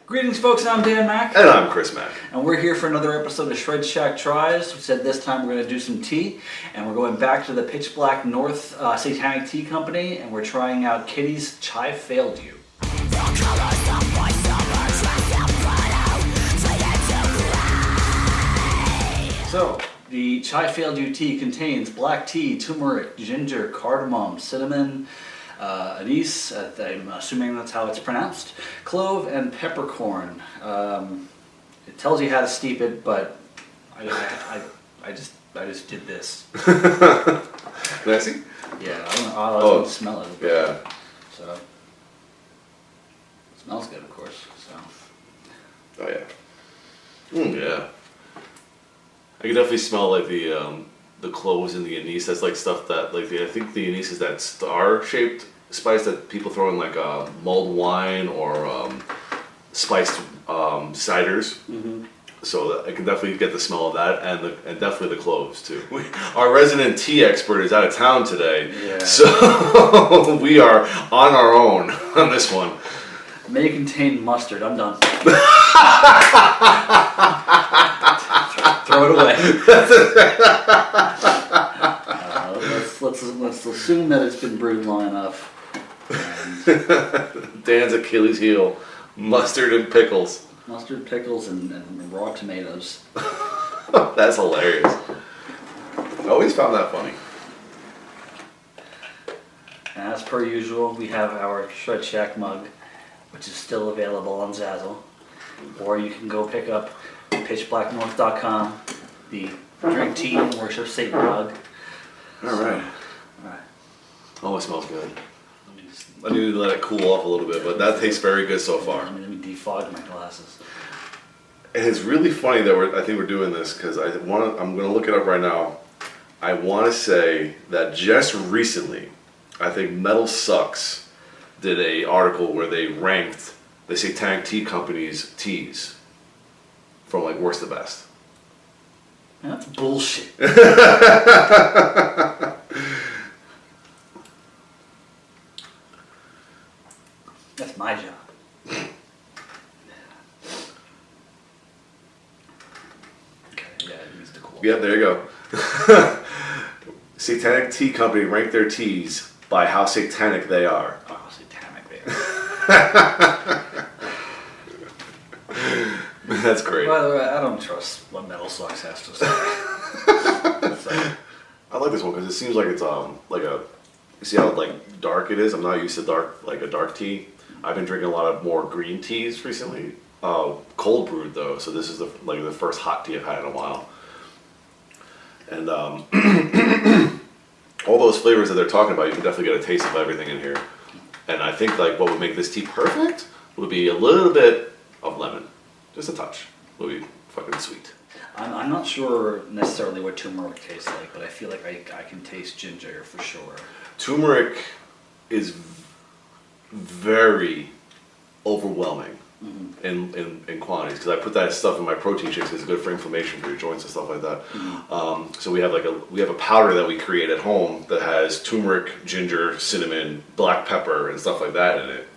Greetings, folks. I'm Dan Mack. And I'm Chris Mack. And we're here for another episode of Shred Shack Tries. We said this time we're going to do some tea. And we're going back to the Pitch Black North Satanic Tea Company. And we're trying out Kittie's Chai Failed You. So, the Chai Failed You tea contains black tea, turmeric, ginger, cardamom, cinnamon, anise, I'm assuming that's how it's pronounced, clove, and peppercorn. It tells you how to steep it, but I just did this. Can I see? Yeah, I don't know, smell it. Yeah. So, it smells good, of course. So. Oh yeah. Yeah. I can definitely smell like the cloves and the anise. That's like stuff that I think the anise is that star-shaped spice that people throw in like mulled wine or spiced ciders. Mm-hmm. So I can definitely get the smell of that and definitely the cloves too. Our resident tea expert is out of town today, so we are on our own on this one. May contain mustard. I'm done. Throw it away. Let's assume that it's been brewed long enough. Dan's Achilles heel: mustard and pickles. Mustard, pickles, and raw tomatoes. That's hilarious. I always found that funny. And as per usual, we have our Shred Shack mug, which is still available on Zazzle. Or you can go pick up pitchblacknorth.com, the Drink Tea and Worship Satan mug. Alright. Oh, it smells good. I need to let it cool off a little bit, but that tastes very good so far. Let me defog my glasses. And it's really funny that I think we're doing this because I'm going to look it up right now. I want to say that just recently, I think Metal Sucks did an article where they ranked the Satanic Tea Company's teas from like worst to best. Man, that's bullshit. That's my job. Okay, yeah, it needs to cool. Yeah, there you go. Satanic Tea Company ranked their teas by how satanic they are. Oh, satanic they are. That's great. By the way, I don't trust what Metal Sucks has to say. So. I like this one because it seems like it's like a. You see how like dark it is? I'm not used to a dark tea. I've been drinking a lot of more green teas recently. Cold brewed though, so this is the first hot tea I've had in a while. And all those flavors that they're talking about, you can definitely get a taste of everything in here. And I think like what would make this tea perfect would be a little bit of lemon, just a touch. Would be fucking sweet. I'm not sure necessarily what turmeric tastes like, but I feel like I can taste ginger for sure. Turmeric is very overwhelming in quantities because I put that stuff in my protein shakes. It's good for inflammation for your joints and stuff like that. So we have a powder that we create at home that has turmeric, ginger, cinnamon, black pepper, and stuff like that in it,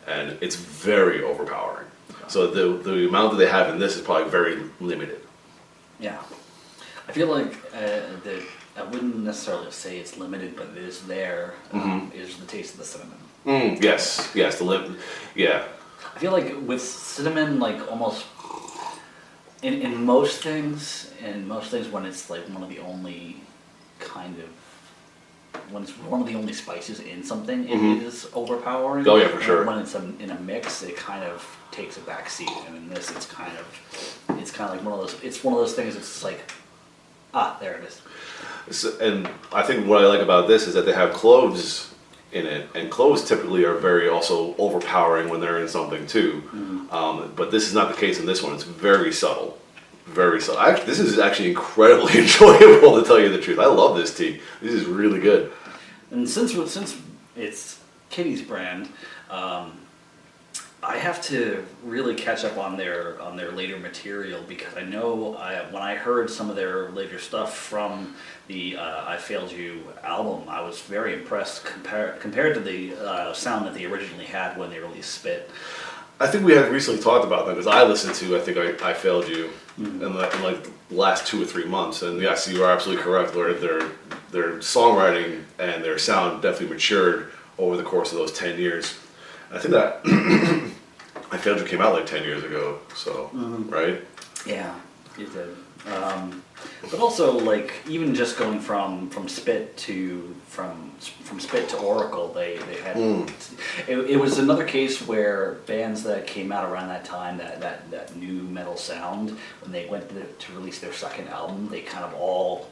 and it's very overpowering. So the amount that they have in this is probably very limited. Yeah, I feel like I wouldn't necessarily say it's limited, but it is there. Is the taste of the cinnamon. Yes, yeah. I feel like with cinnamon, like almost in most things, when it's like one of the only spices in something, it is overpowering. Oh yeah, for sure. When it's in a mix, it kind of takes a back seat, and in this, it's kind of like one of those. It's one of those things. It's like, there it is. So, and I think what I like about this is that they have cloves in it, and cloves typically are very also overpowering when they're in something too. But this is not the case in this one. It's very subtle, very subtle. This is actually incredibly enjoyable, to tell you the truth. I love this tea. This is really good. And since it's Kittie's brand, I have to really catch up on their later material, because I know when I heard some of their later stuff from the I Failed You album, I was very impressed compared to the sound that they originally had when they released Spit. I think we had recently talked about that because I listened to I Failed You in like the last 2 or 3 months, and yes, you are absolutely correct. Their songwriting and their sound definitely matured over the course of those 10 years. I think that I Failed You came out like 10 years ago, so right? Yeah, it did. But also, like, even just going from Spit to Spit to Oracle, they had it was another case where bands that came out around that time, that new metal sound, when they went to release their second album, they kind of all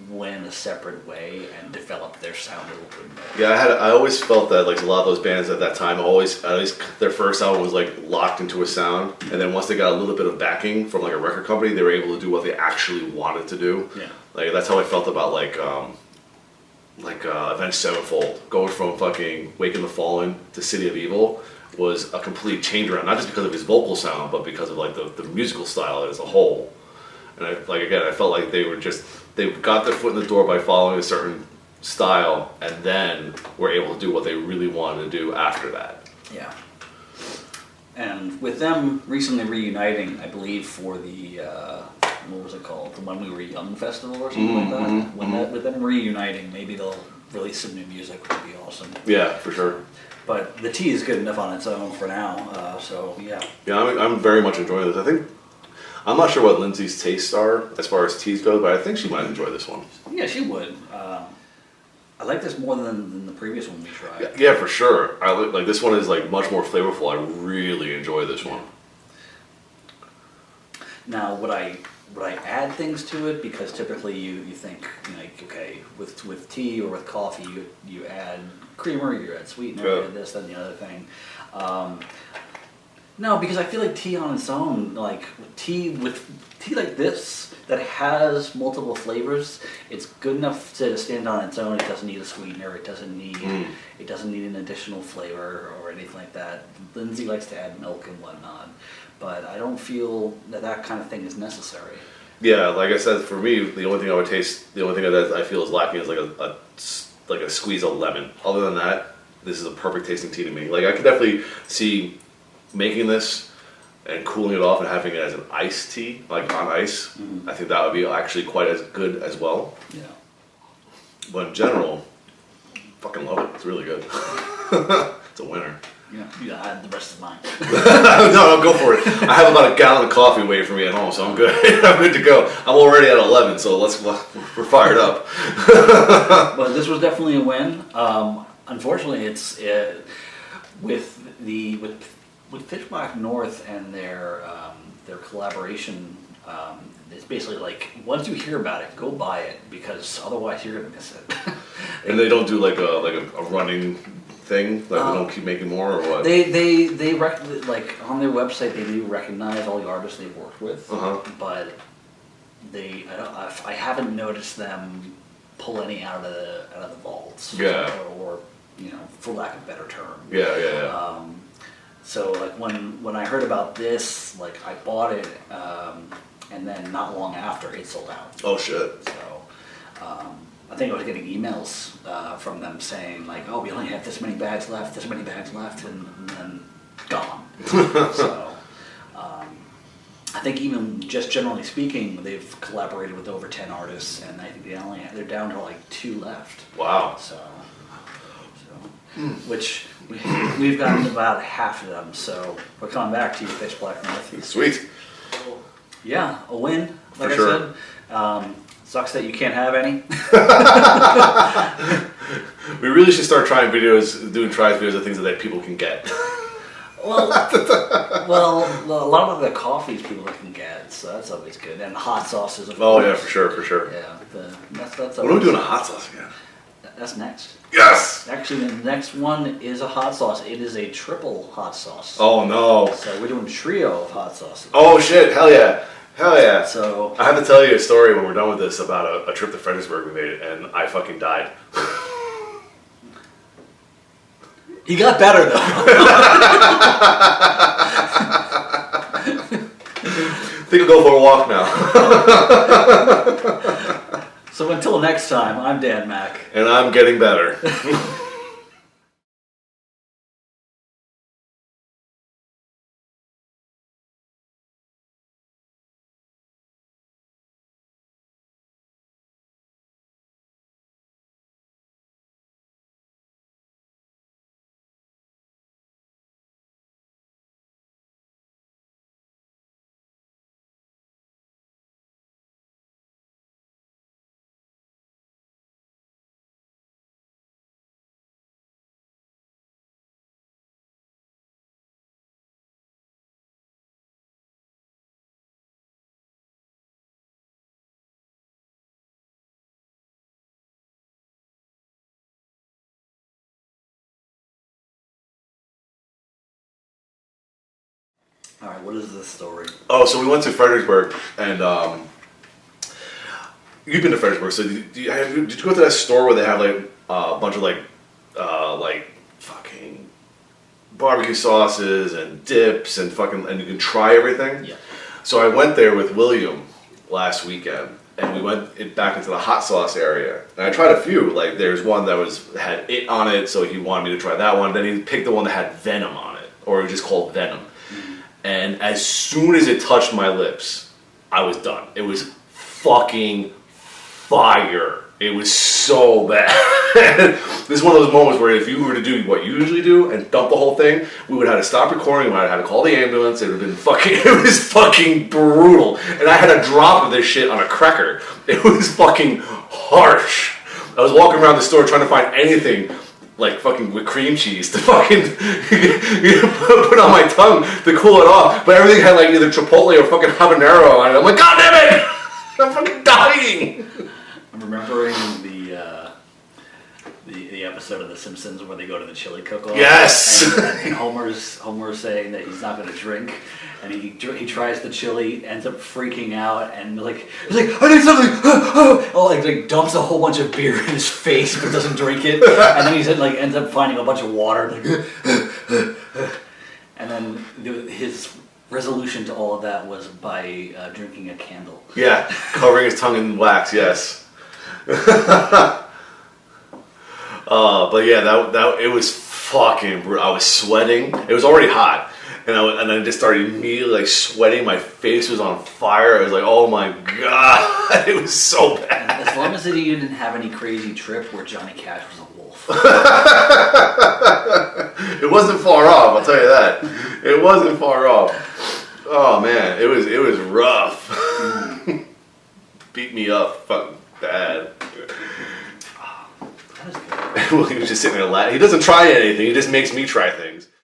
went a separate way and developed their sound a little bit more. Yeah, I always felt that like a lot of those bands at that time always, at least their first album was like locked into a sound, and then once they got a little bit of backing from like a record company, they were able to do what they actually wanted to do. Yeah. Like that's how I felt about like Avenged Sevenfold, going from fucking Waking the Fallen to City of Evil was a complete change around, not just because of his vocal sound, but because of like the musical style as a whole. And I felt like they got their foot in the door by following a certain style, and then were able to do what they really wanted to do after that. Yeah. And with them recently reuniting, I believe for the what was it called? The When We Were Young festival or something like that. With them reuniting, maybe they'll release some new music, which would be awesome. Yeah, for sure. But the tea is good enough on its own for now. So yeah. Yeah, I'm very much enjoying this. I'm not sure what Lindsay's tastes are as far as teas go, but I think she might enjoy this one. Yeah, she would. I like this more than the previous one we tried. Yeah, for sure. I like this one is like much more flavorful. I really enjoy this one. Now, would I add things to it? Because typically you think, like, okay, with tea or with coffee, you add creamer, you add sweetener, you add this, then the other thing. No, because I feel like tea on its own, like tea like this that has multiple flavors, it's good enough to stand on its own. It doesn't need a sweetener. It doesn't need an additional flavor or anything like that. Lindsay likes to add milk and whatnot, but I don't feel that kind of thing is necessary. Yeah, like I said, for me, the only thing that I feel is lacking is like a squeeze of lemon. Other than that, this is a perfect tasting tea to me. Like I could definitely see making this and cooling it off and having it as an iced tea, like on ice. I think that would be actually quite as good as well. Yeah. But in general, fucking love it. It's really good. It's a winner. Yeah, I had the rest of mine. No, go for it. I have about a gallon of coffee waiting for me at home, so I'm good. I'm good to go. I'm already at 11, so we're fired up. But this was definitely a win. Unfortunately, it's with Fishback North and their collaboration. It's basically like once you hear about it, go buy it because otherwise you're gonna miss it. And they don't do like a running thing, like they don't keep making more or what? They like on their website they do recognize all the artists they've worked with, but I haven't noticed them pull any out of the vaults. Yeah. Or for lack of a better term. Yeah. So like when I heard about this, like I bought it, and then not long after it sold out. Oh shit. So I think I was getting emails from them saying like, oh, we only have this many bags left, and then gone. So I think even just generally speaking, they've collaborated with over 10 artists, and I think they're down to like 2 left. Wow. So which we've gotten about half of them, so we're coming back to you, Fish Black North. Sweet. Yeah, a win, like For sure. I said. Sucks that you can't have any. We really should start doing tries videos of things that people can get. Well, a lot of the coffees people can get, so that's always good. And hot sauces, of course. Oh yeah, for sure. Yeah, that's When are we doing a hot sauce again? That's next. Yes! Actually, the next one is a hot sauce. It is a triple hot sauce. Oh no. So we're doing a trio of hot sauces. Oh shit, hell yeah. So I have to tell you a story when we're done with this about a trip to Fredericksburg we made, and I fucking died. He got better though. I think I'll go for a walk now. So until next time, I'm Dan Mack. And I'm getting better. All right, what is this story? Oh, so we went to Fredericksburg, and you've been to Fredericksburg. So did you go to that store where they have like a bunch of like fucking barbecue sauces and dips and you can try everything? Yeah. So I went there with William last weekend, and we went back into the hot sauce area. And I tried a few. Like there's one that had it on it, so he wanted me to try that one. Then he picked the one that had venom on it, or it was just called Venom. And as soon as it touched my lips, I was done. It was fucking fire. It was so bad. This is one of those moments where if you were to do what you usually do and dump the whole thing, we would have to stop recording, we would have had to call the ambulance, it would have been it was fucking brutal. And I had a drop of this shit on a cracker. It was fucking harsh. I was walking around the store trying to find anything like fucking with cream cheese to fucking put on my tongue to cool it off. But everything had like either chipotle or fucking habanero on it. I'm like, God damn it! I'm fucking dying! I'm remembering the episode of The Simpsons where they go to the chili cook-off. Yes! And Homer's saying that he's not going to drink, and he tries the chili, ends up freaking out, and he's like, I need something! Oh, like dumps a whole bunch of beer in his face, but doesn't drink it, and then he ends up finding a bunch of water, and then his resolution to all of that was by drinking a candle. Yeah, covering his tongue in wax, yes. But yeah, that it was fucking brutal. I was sweating. It was already hot, and I just started immediately like sweating. My face was on fire. I was like, oh my god, it was so bad. As long as he didn't have any crazy trip where Johnny Cash was a wolf. It wasn't far off. I'll tell you that. It wasn't far off. Oh man, it was rough. Beat me up, fucking bad. That is good. Well, he was just sitting there laughing. He doesn't try anything. He just makes me try things.